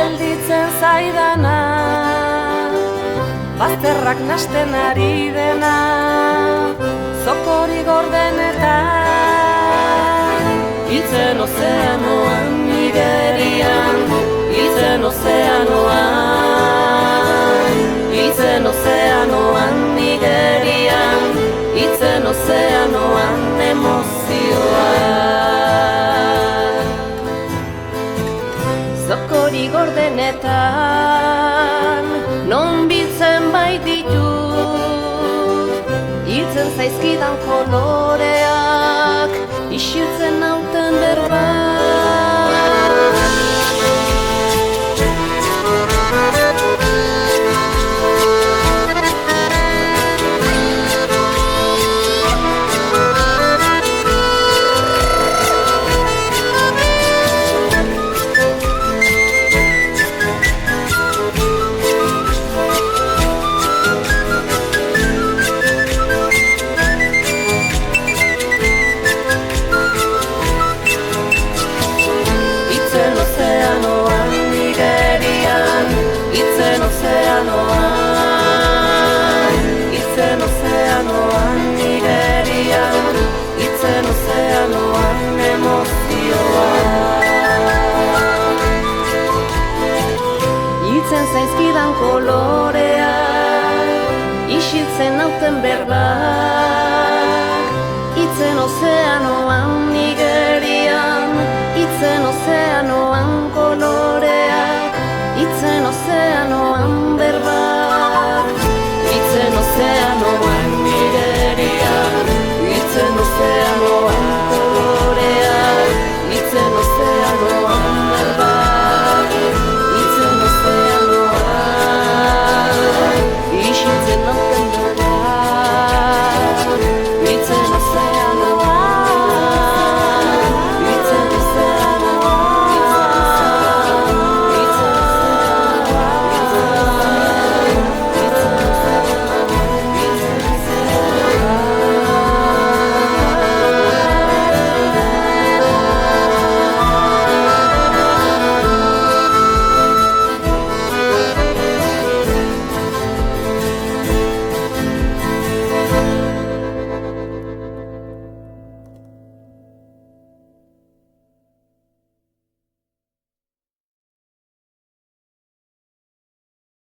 gelditzen zaidana, bazterrak nasten ari dena, zokori gordenetan. Hiltzen ozeanoan igerian, hiltzen ozeanoan, hiltzen ozeanoan igerian, hiltzen ozeanoan emozioa. Zokori gordenetan, non biltzen baititut, hiltzen zaizkidan koloreak, isiltzen nauten berbak. Hiltzen ozeanoan igerian, hiltzen ozeanoan emozioa. Hiltzen zaizkidan koloreak, isiltzen nauten berbak. Hiltzen ozeanoan igerian, hiltzen ozeanoan koloreak.